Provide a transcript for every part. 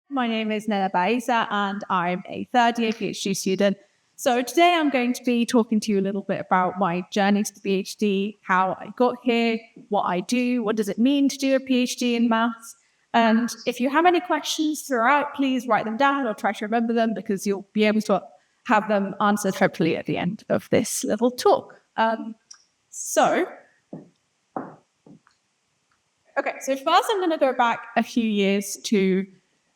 My name is Baessa and I'm a third-year PhD student. So today I'm going to be talking to you a little bit about my journey to the PhD, how I got here, what I do, what does it mean to do a PhD in maths. And if you have any questions throughout, please write them down or try to remember them because you'll be able to have them answered hopefully at the end of this little talk. So first I'm going to go back a few years to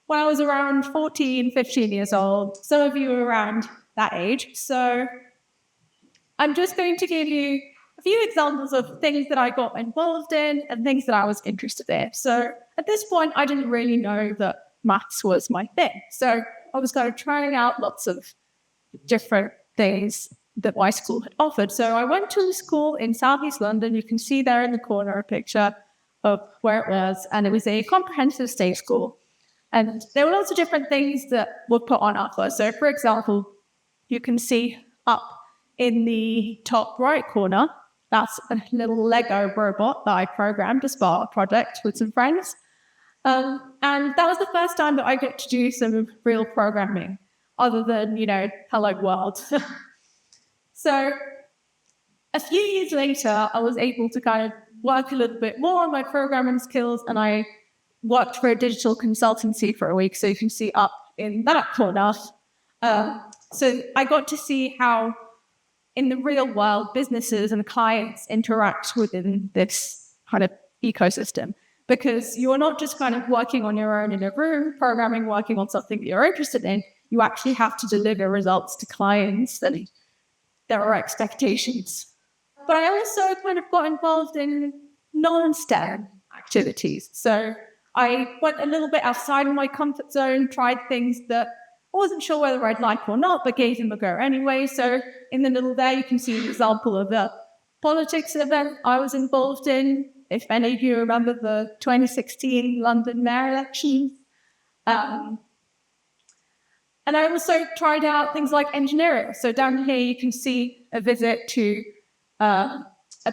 when I was around 14, 15 years old. Some of you are around that age. So I'm just going to give you a few examples of things that I got involved in and things that I was interested in. So at this point, I didn't really know that maths was my thing. So I was kind of trying out lots of different things that my school had offered. So I went to a school in Southeast London. You can see there in the corner a picture of where it was. And it was a comprehensive state school. And there were lots of different things that were put on offer. So, for example, you can see up in the top right corner, that's a little Lego robot that I programmed as part of a project with some friends. And that was the first time that I got to do some real programming, other than, hello world. So a few years later, I was able to kind of work a little bit more on my programming skills, and I worked for a digital consultancy for a week. So you can see up in that corner. So I got to see how in the real world, businesses and clients interact within this kind of ecosystem, because you're not just kind of working on your own in a room, programming, working on something that you're interested in. You actually have to deliver results to clients, and there are expectations. But I also kind of got involved in non-STEM activities. So I went a little bit outside of my comfort zone, tried things that I wasn't sure whether I'd like or not, but gave them a go anyway. So in the middle there, you can see an example of a politics event I was involved in. If any of you remember the 2016 London mayor elections. And I also tried out things like engineering. So down here, you can see a visit to a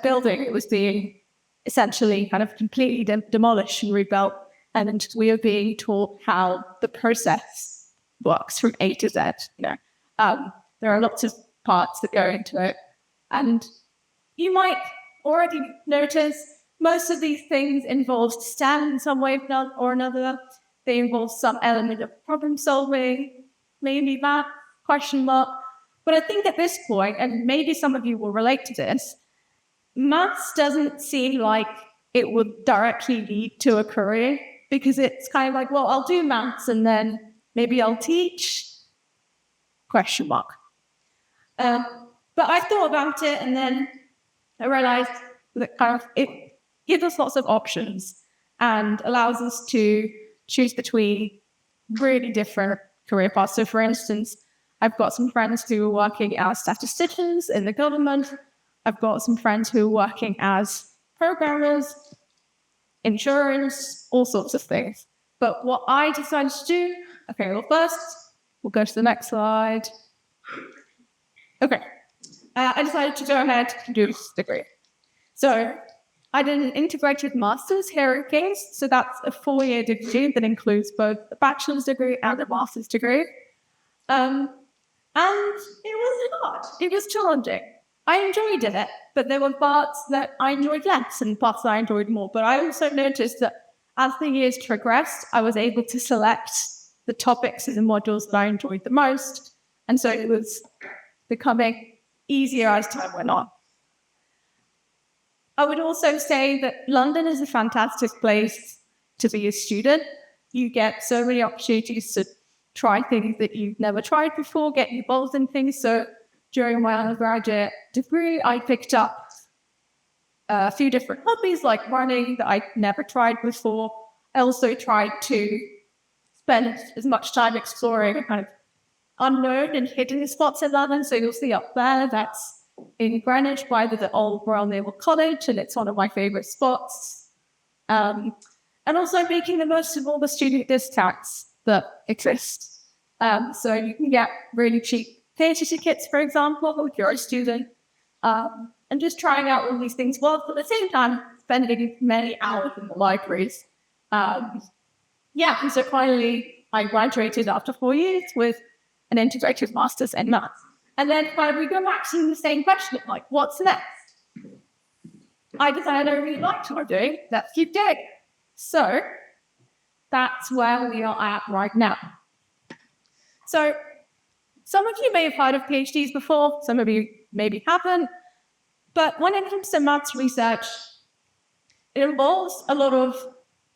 building that was being essentially kind of completely demolished and rebuilt. And we are being taught how the process works from A to Z. There are lots of parts that go into it. And you might already notice most of these things involve STEM in some way or another. They involve some element of problem solving, maybe math, question mark. But I think at this point, and maybe some of you will relate to this, maths doesn't seem like it would directly lead to a career, because it's kind of like, well, I'll do maths and then maybe I'll teach, question mark. But I thought about it, and then I realized that kind of it gives us lots of options and allows us to choose between really different career paths. So for instance, I've got some friends who are working as statisticians in the government. I've got some friends who are working as programmers, insurance, all sorts of things. But what I decided to do, first, we'll go to the next slide. I decided to go ahead and do this degree. So I did an integrated master's here at King's. So that's a 4-year degree that includes both a bachelor's degree and a master's degree. And it was hard. It was challenging. I enjoyed it, but there were parts that I enjoyed less and parts that I enjoyed more. But I also noticed that as the years progressed, I was able to select the topics and the modules that I enjoyed the most. And so it was becoming easier as time went on. I would also say that London is a fantastic place to be a student. You get so many opportunities to try things that you've never tried before, get involved in things. So during my undergraduate degree, I picked up a few different hobbies like running that I'd never tried before. I also tried to spend as much time exploring kind of unknown and hidden spots in London. So you'll see up there, that's in Greenwich by the old Royal Naval College, and it's one of my favorite spots. And also making the most of all the student discounts that exist. So you can get really cheap theatre tickets, for example, if you're a student, and just trying out all these things while at the same time spending many hours in the libraries. And so finally, I graduated after 4 years with an integrated master's in maths. And then when we go back to the same question, like, what's next? I decided I really liked what I'm doing. Let's keep doing it. So that's where we are at right now. So some of you may have heard of PhDs before. Some of you maybe haven't. But when it comes to maths research, it involves a lot of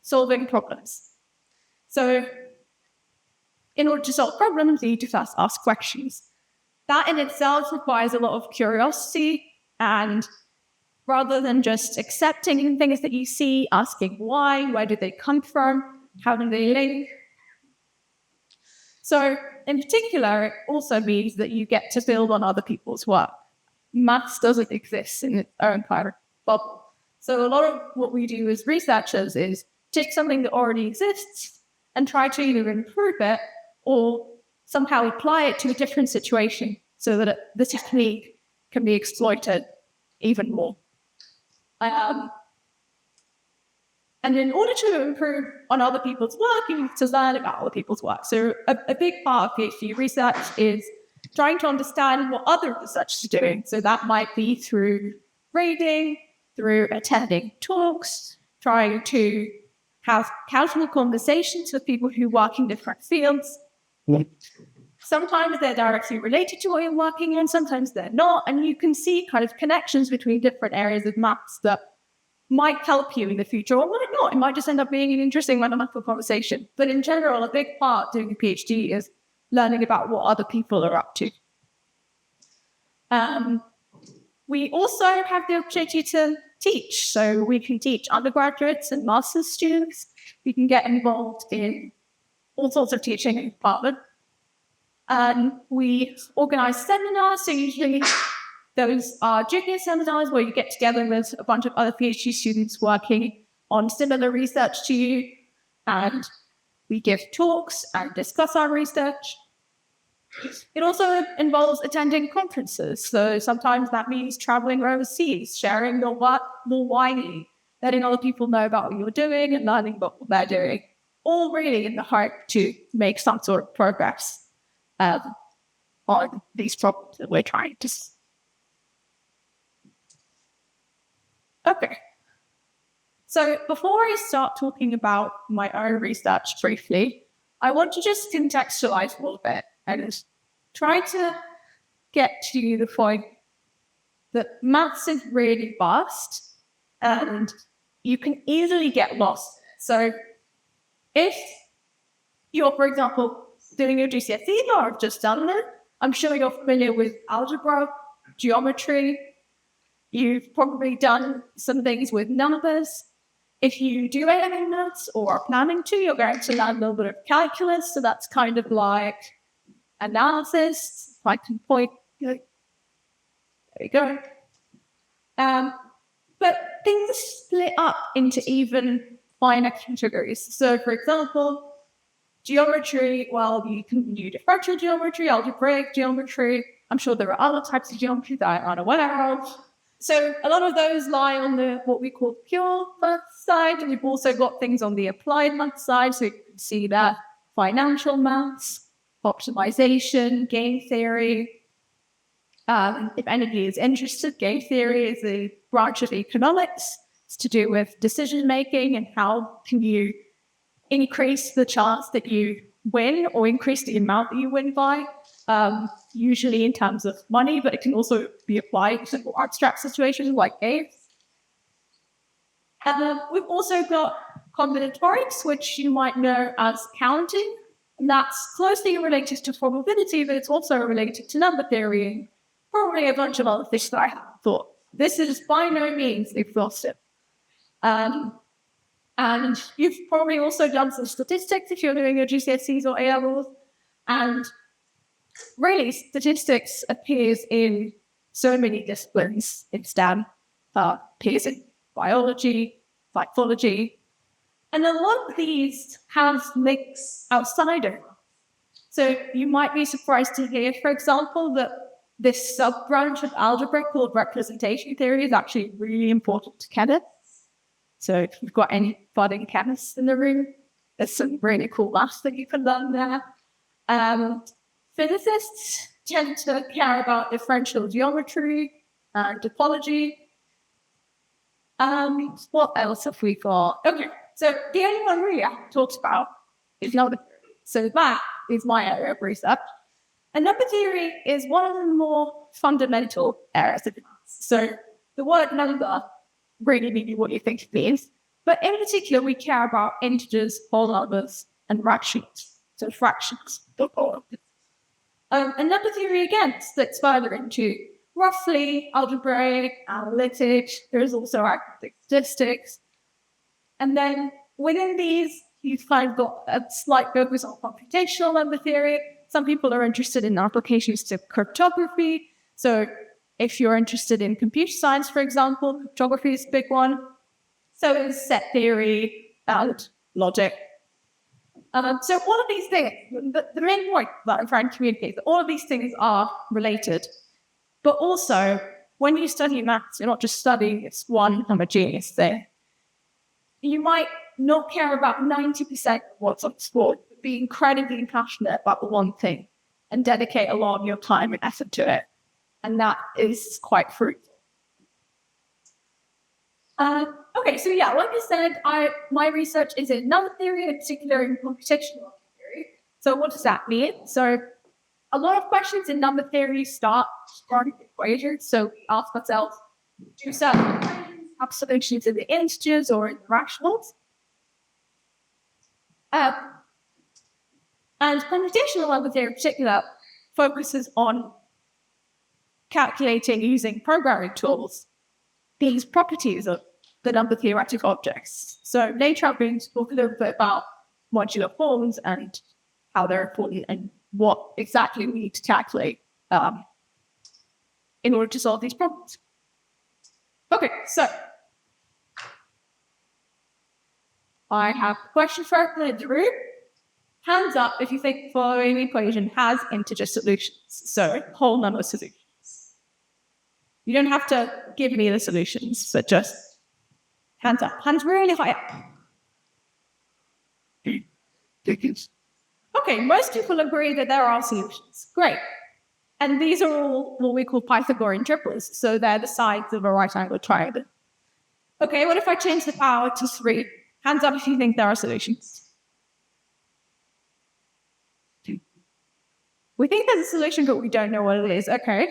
solving problems. So in order to solve problems, you need to first ask questions. That in itself requires a lot of curiosity, and rather than just accepting things that you see, asking why, where do they come from, how do they link? So in particular, it also means that you get to build on other people's work. Maths doesn't exist in its own kind of bubble. So a lot of what we do as researchers is take something that already exists and try to either improve it or somehow apply it to a different situation so that the technique can be exploited even more. And in order to improve on other people's work, you need to learn about other people's work. So a big part of PhD research is trying to understand what other researchers are doing. So that might be through reading, through attending talks, trying to have casual conversations with people who work in different fields. Sometimes they're directly related to what you're working on, sometimes they're not, and you can see kind of connections between different areas of maths that might help you in the future, or might not. It might just end up being an interesting mathematical conversation. But in general, a big part of doing a PhD is learning about what other people are up to. We also have the opportunity to teach. So we can teach undergraduates and master's students. We can get involved in all sorts of teaching in the department. We organize seminars. So usually those are junior seminars where you get together with a bunch of other PhD students working on similar research to you. And we give talks and discuss our research. It also involves attending conferences. So sometimes that means traveling overseas, sharing your work more widely, letting other people know about what you're doing and learning about what they're doing, all really in the hope to make some sort of progress on these problems that we're trying to solve. Okay. So before I start talking about my own research briefly, I want to just contextualize a little bit and try to get to the point that maths is really vast and you can easily get lost. So if you're, for example, doing your GCSE or have just done it, I'm sure you're familiar with algebra, geometry. You've probably done some things with numbers. If you do A-level maths or are planning to, you're going to learn a little bit of calculus. So that's kind of like analysis, like point. There you go. But things split up into even finer categories. So, for example, geometry, well, you can do differential geometry, algebraic geometry. I'm sure there are other types of geometry that I'm unaware of. So a lot of those lie on the what we call pure math side, and you've also got things on the applied math side. So you can see that financial maths, optimization, game theory. If anybody is interested, game theory is a branch of economics. It's to do with decision making and how can you increase the chance that you win or increase the amount that you win by. Usually in terms of money, but it can also be applied to more abstract situations like games. We've also got combinatorics, which you might know as counting. And that's closely related to probability, but it's also related to number theory and probably a bunch of other things that I haven't thought. This is by no means exhaustive. And you've probably also done some statistics if you're doing your GCSEs or A-levels. And really, statistics appears in so many disciplines in STEM. Appears in biology, psychology. And a lot of these have links outside of it. So you might be surprised to hear, for example, that this sub-branch of algebra called representation theory is actually really important to chemists. So if you've got any budding chemists in the room, There's some really cool maths that you can learn there. Physicists tend to care about differential geometry and topology. What else have we got? Okay, so the only one really I haven't talked about is number theory. So that is my area of research. And number theory is one of the more fundamental areas of maths. So the word number really means what you think it means. But in particular, we care about integers, whole numbers, and fractions. So fractions. And number theory, again, splits further into roughly algebraic, analytics. There's also arithmetic statistics. And then within these, you've kind of got a slight focus on computational number theory. Some people are interested in applications to cryptography. So if you're interested in computer science, for example, cryptography is a big one. So is set theory and logic. So all of these things, the main point that I'm trying to communicate is that all of these things are related. But also, when you study maths, you're not just studying this one homogeneous thing. You might not care about 90% of what's on sport, but be incredibly passionate about the one thing and dedicate a lot of your time and effort to it. And that is quite fruitful. Okay, so yeah, like I said, my research is in number theory, in particular in computational theory. So what does that mean? So a lot of questions in number theory start with equations. So we ask ourselves, do certain equations have solutions in the integers or in the rationals? And computational number theory in particular focuses on calculating using programming tools these properties of the number theoretic objects. So later I'm going to talk a little bit about modular forms and how they're important and what exactly we need to calculate in order to solve these problems. Okay, so I have a question for everyone in the room. Hands up if you think the following equation has integer solutions, so whole number solutions. You don't have to give me the solutions, but just hands up. Hands really high up. Okay, most people agree that there are solutions. Great. And these are all what we call Pythagorean triples, so they're the sides of a right-angled triangle. Okay, what if I change the power to 3? Hands up if you think there are solutions. We think there's a solution, but we don't know what it is. Okay.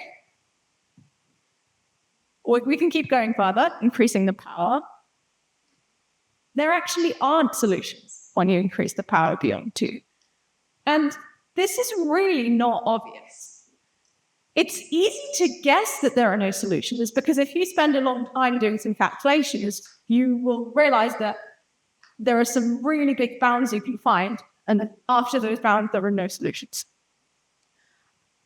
We can keep going further, increasing the power. There actually aren't solutions when you increase the power beyond 2. And this is really not obvious. It's easy to guess that there are no solutions because if you spend a long time doing some calculations, you will realize that there are some really big bounds you can find, and after those bounds, there are no solutions.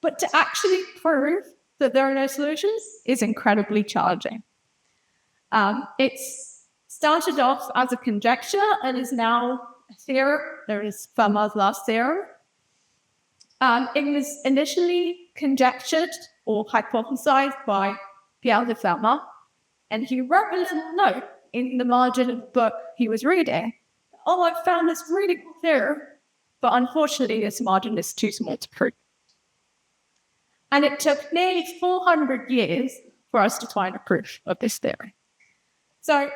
But to actually prove that there are no solutions is incredibly challenging. It's started off as a conjecture and is now a theorem. There is Fermat's last theorem. It was initially conjectured or hypothesized by Pierre de Fermat, and he wrote a little note in the margin of the book he was reading. Oh, I found this really cool theorem, but unfortunately this margin is too small to prove. And it took nearly 400 years for us to find a proof of this theory. So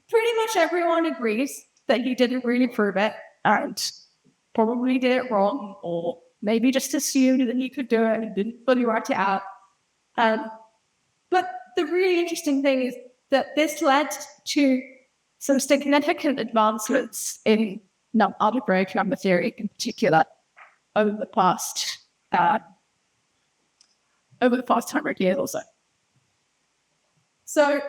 pretty much everyone agrees that he didn't really prove it and probably did it wrong, or maybe just assumed that he could do it and didn't fully write it out. But the really interesting thing is that this led to some significant advancements in algebraic number theory in particular over the past 100 years or so. So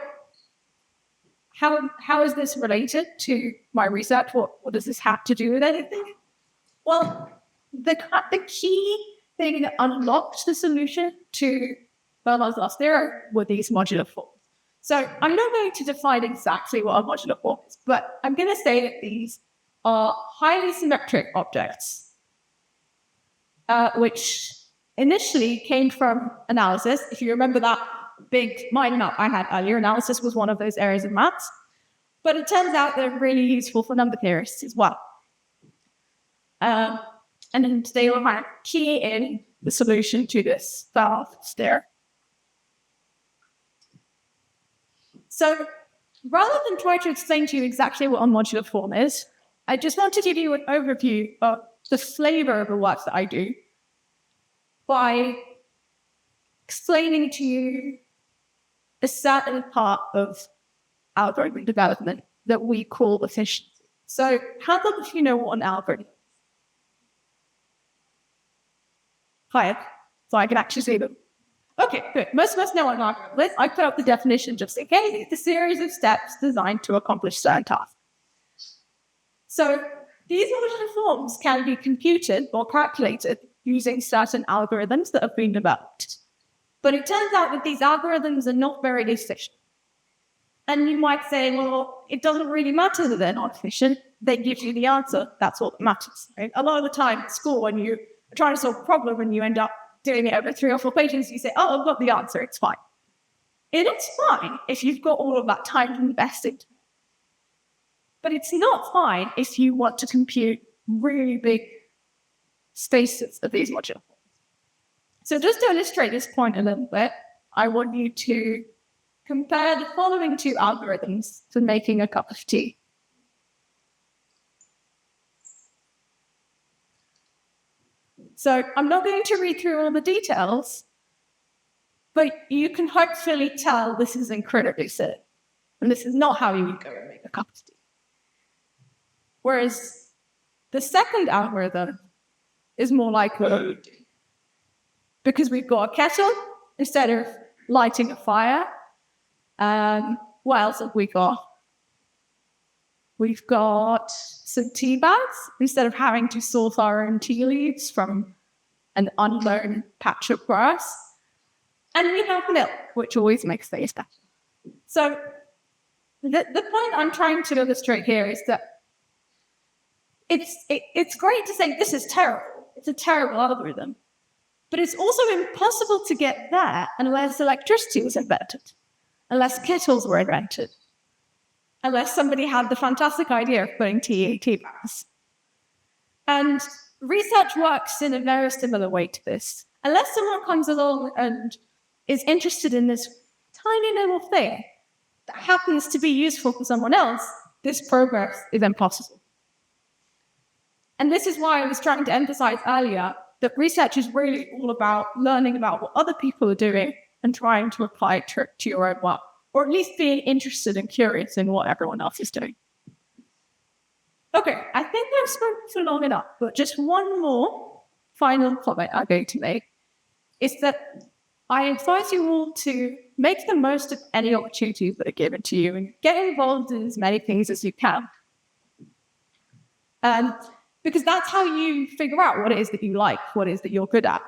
how is this related to my research? What does this have to do with anything? Well, the key thing that unlocked the solution to Fermat's last theorem were these modular forms. So I'm not going to define exactly what a modular form is, but I'm going to say that these are highly symmetric objects, which initially came from analysis. If you remember that big mind map I had earlier, analysis was one of those areas of maths. But it turns out they're really useful for number theorists as well. and then they will kind of key in the solution to this valve there. So rather than try to explain to you exactly what a modular form is, I just want to give you an overview of the flavor of the work that I do by explaining to you a certain part of algorithm development that we call efficiency. So how many of you know what an algorithm is? Hi, so I can actually see them. Okay, good. Most of us know what an algorithm is. I put up the definition just in case. It's a series of steps designed to accomplish certain tasks. So these modular forms can be computed or calculated using certain algorithms that have been developed. But it turns out that these algorithms are not very efficient. And you might say, well, it doesn't really matter that they're not efficient. They give you the answer. That's what matters. Right? A lot of the time at school, when you are trying to solve a problem and you end up doing it over 3 or 4 pages, you say, oh, I've got the answer. It's fine. It is fine if you've got all of that time invested. But it's not fine if you want to compute really big spaces of these modules. So just to illustrate this point a little bit, I want you to compare the following 2 algorithms to making a cup of tea. So I'm not going to read through all the details, but you can hopefully tell this is incredibly silly. And this is not how you would go and make a cup of tea. Whereas the second algorithm is more like what we do. Because we've got a kettle instead of lighting a fire. What else have we got? We've got some tea bags instead of having to source our own tea leaves from an unknown patch of grass. And we have milk, which always makes things better. So the point I'm trying to illustrate here is that it's great to say this is terrible. It's a terrible algorithm. But it's also impossible to get there unless electricity was invented, unless kettles were invented, unless somebody had the fantastic idea of putting tea in tea bags. And research works in a very similar way to this. Unless someone comes along and is interested in this tiny little thing that happens to be useful for someone else, this progress is impossible. And this is why I was trying to emphasize earlier that research is really all about learning about what other people are doing and trying to apply it to your own work, or at least being interested and curious in what everyone else is doing. Okay, I think I've spoken for long enough, but just one more final comment I'm going to make is that I advise you all to make the most of any opportunities that are given to you and get involved in as many things as you can. Because that's how you figure out what it is that you like, what it is that you're good at.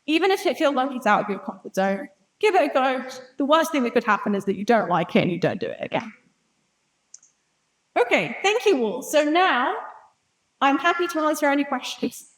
Even if it feels like it's out of your comfort zone, give it a go. The worst thing that could happen is that you don't like it and you don't do it again. Okay, thank you all. So now I'm happy to answer any questions.